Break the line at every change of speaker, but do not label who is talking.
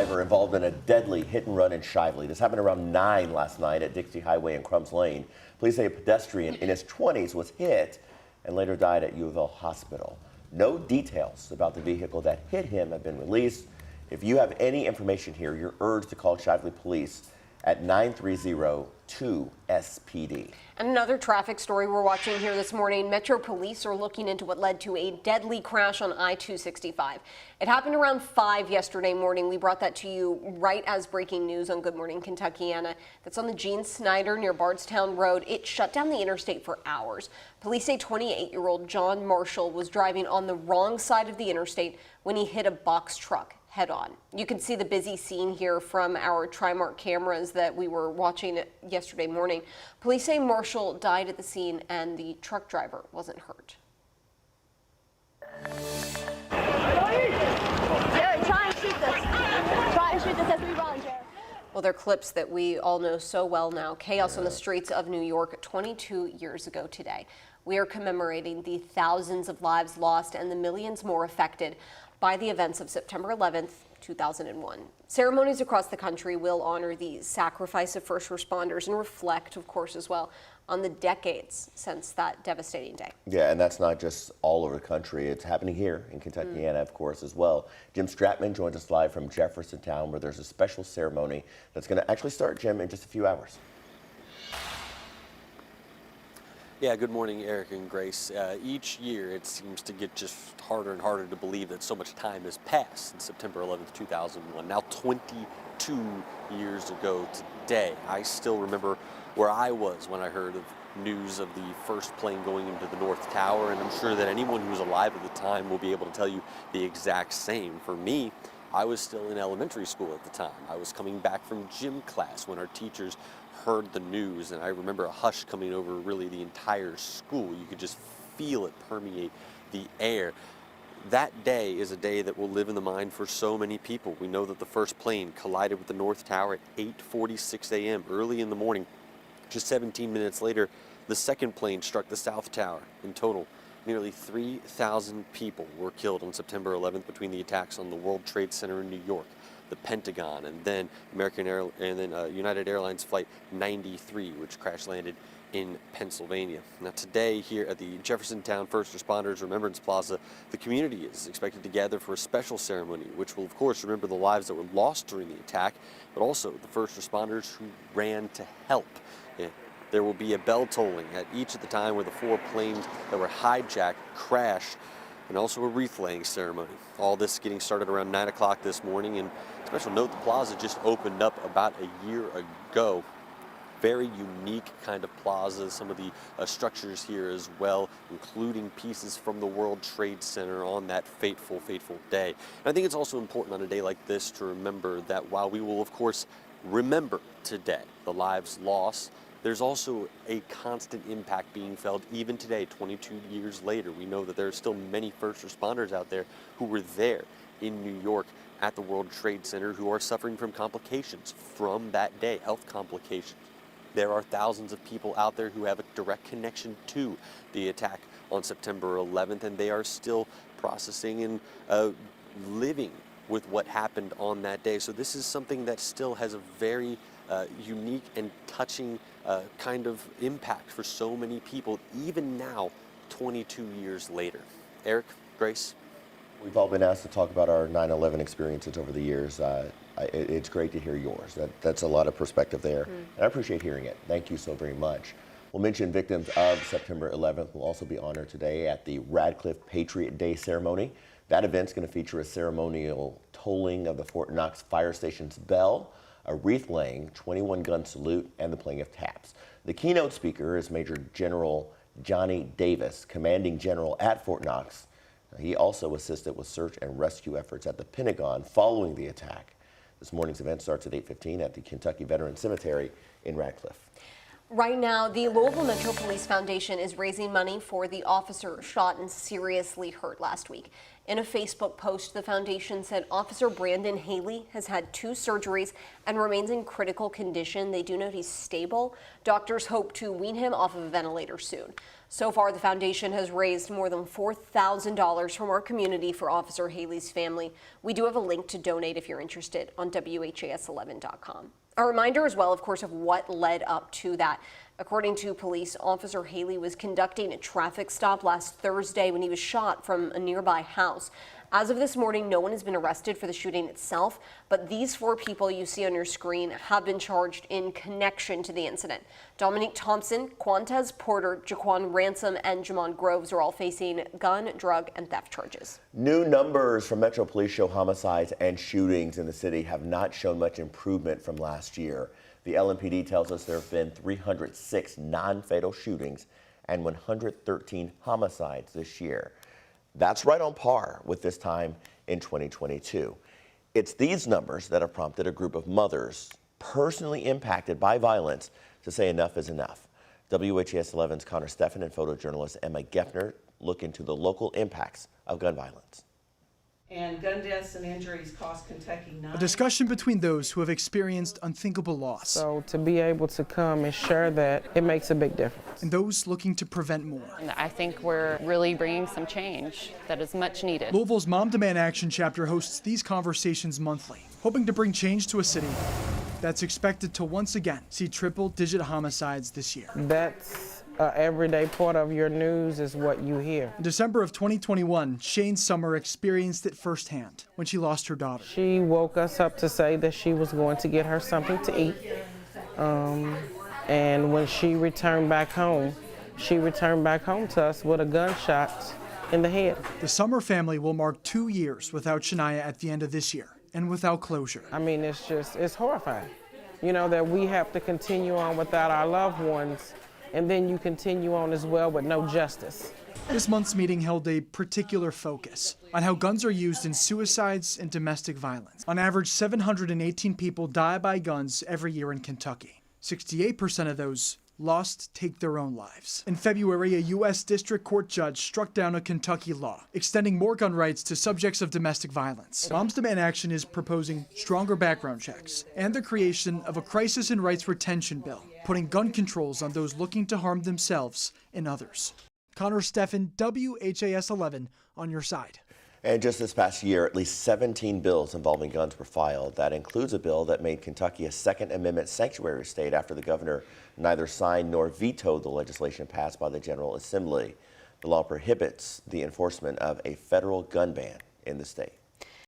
driver involved in a deadly hit and run in Shively. This happened around 9 last night at Dixie Highway and Crumbs Lane. Police say a pedestrian in his 20s was hit and later died at Louisville Hospital. No details about the vehicle that hit him have been released. If you have any information here, you're urged to call Shively Police at 930-2SPD.
And another traffic story we're watching here this morning. Metro Police are looking into what led to a deadly crash on I-265. It happened around 5 yesterday morning. We brought that to you right as breaking news on Good Morning Kentuckiana. That's on the Gene Snyder near Bardstown Road. It shut down the interstate for hours. Police say 28-year-old John Marshall was driving on the wrong side of the interstate when he hit a box truck head on. You can see the busy scene here from our Trimark cameras that we were watching yesterday morning. Police say Marshall died at the scene and the truck driver wasn't hurt.
Jared, try and shoot this. Try and shoot this as we run, Jared.
Well, they're clips that we all know so well now. Chaos on the streets of New York 22 years ago today. We are commemorating the thousands of lives lost and the millions more affected by the events of September 11th, 2001. Ceremonies across the country will honor the sacrifice of first responders and reflect, of course, as well, on the decades since that devastating day.
Yeah, and that's not just all over the country. It's happening here in Kentuckiana, of course, as well. Jim Stratman joins us live from Jeffersontown, where there's a special ceremony that's going to actually start, Jim, in just a few hours.
Yeah, good morning, Eric and Grace. Each year it seems to get just harder and harder to believe that so much time has passed since September 11th, 2001. Now 22 years ago today. I still remember where I was when I heard of news of the first plane going into the North Tower, and I'm sure that anyone who was alive at the time will be able to tell you the exact same. For me, I was still in elementary school at the time. I was coming back from gym class when our teachers heard the news, and I remember a hush coming over really the entire school. You could just feel it permeate the air. That day is a day that will live in the mind for so many people. We know that the first plane collided with the North Tower at 8:46 a.m. early in the morning. Just 17 minutes later, the second plane struck the South Tower. In total, nearly 3,000 people were killed on September 11th between the attacks on the World Trade Center in New York, the Pentagon, and then United Airlines Flight 93, which crash landed in Pennsylvania. Now today here at the Jeffersontown First Responders Remembrance Plaza, the community is expected to gather for a special ceremony, which will of course remember the lives that were lost during the attack, but also the first responders who ran to help. There will be a bell tolling at each at the time where the 4 planes that were hijacked crashed, and also a wreath laying ceremony. All this getting started around 9 o'clock this morning, and special note, the plaza just opened up about a year ago. Very unique kind of plaza, some of the structures here as well, including pieces from the World Trade Center on that fateful, fateful day. And I think it's also important on a day like this to remember that while we will of course remember today the lives lost, there's also a constant impact being felt even today, 22 years later. We know that there are still many first responders out there who were there in New York at the World Trade Center who are suffering from complications from that day, health complications. There are thousands of people out there who have a direct connection to the attack on September 11th, and they are still processing and living with what happened on that day. So this is something that still has a very unique and touching kind of impact for so many people, even now, 22 years later. Eric, Grace?
We've all been asked to talk about our 9/11 experiences over the years. It's great to hear yours. That's a lot of perspective there, and I appreciate hearing it. Thank you so very much. We'll mention victims of September 11th will also be honored today at the Radcliffe Patriot Day ceremony. That event's going to feature a ceremonial tolling of the Fort Knox Fire Station's bell, a wreath laying, 21-gun salute, and the playing of taps. The keynote speaker is Major General Johnny Davis, commanding general at Fort Knox. He also assisted with search and rescue efforts at the Pentagon following the attack. This morning's event starts at 8:15 at the Kentucky Veterans Cemetery in Radcliffe.
Right now, the Louisville Metro Police Foundation is raising money for the officer shot and seriously hurt last week. In a Facebook post, the foundation said Officer Brandon Haley has had 2 surgeries and remains in critical condition. They do note he's stable. Doctors hope to wean him off of a ventilator soon. So far, the foundation has raised more than $4,000 from our community for Officer Haley's family. We do have a link to donate if you're interested on WHAS11.com. A reminder as well, of course, of what led up to that. According to police, Officer Haley was conducting a traffic stop last Thursday when he was shot from a nearby house. As of this morning, no one has been arrested for the shooting itself, but these 4 people you see on your screen have been charged in connection to the incident. Dominique Thompson, Quantez Porter, Jaquan Ransom, and Jamon Groves are all facing gun, drug, and theft charges.
New numbers from Metro Police show homicides and shootings in the city have not shown much improvement from last year. The LMPD tells us there have been 306 non-fatal shootings and 113 homicides this year. That's right on par with this time in 2022. It's these numbers that have prompted a group of mothers personally impacted by violence to say enough is enough. WHAS 11's Connor Steffen and photojournalist Emma Geffner look into the local impacts of gun violence.
And gun deaths and injuries cost Kentucky $9.
A discussion between those who have experienced unthinkable loss.
So to be able to come and share that, it makes a big difference.
And those looking to prevent more.
I think we're really bringing some change that is much needed.
Louisville's Mom Demand Action chapter hosts these conversations monthly, hoping to bring change to a city that's expected to once again see triple-digit homicides this year.
That's an everyday part of your news is what you hear.
In December of 2021, Shane Summer experienced it firsthand when she lost her daughter.
She woke us up to say that she was going to get her something to eat. And when she returned back home to us with a gunshot in the head.
The Summer family will mark 2 years without Shania at the end of this year and without closure.
I mean, it's horrifying. You know, that we have to continue on without our loved ones, and then you continue on as well with no justice.
This month's meeting held a particular focus on how guns are used in suicides and domestic violence. On average, 718 people die by guns every year in Kentucky. 68% of those lost take their own lives. In February, a U.S. District Court judge struck down a Kentucky law extending more gun rights to subjects of domestic violence. Moms Demand Action is proposing stronger background checks and the creation of a crisis and rights retention bill, putting gun controls on those looking to harm themselves and others. Connor Steffen, WHAS 11 on your side.
And just this past year, at least 17 bills involving guns were filed. That includes a bill that made Kentucky a Second Amendment sanctuary state after the governor neither signed nor vetoed the legislation passed by the General Assembly. The law prohibits the enforcement of a federal gun ban in the state.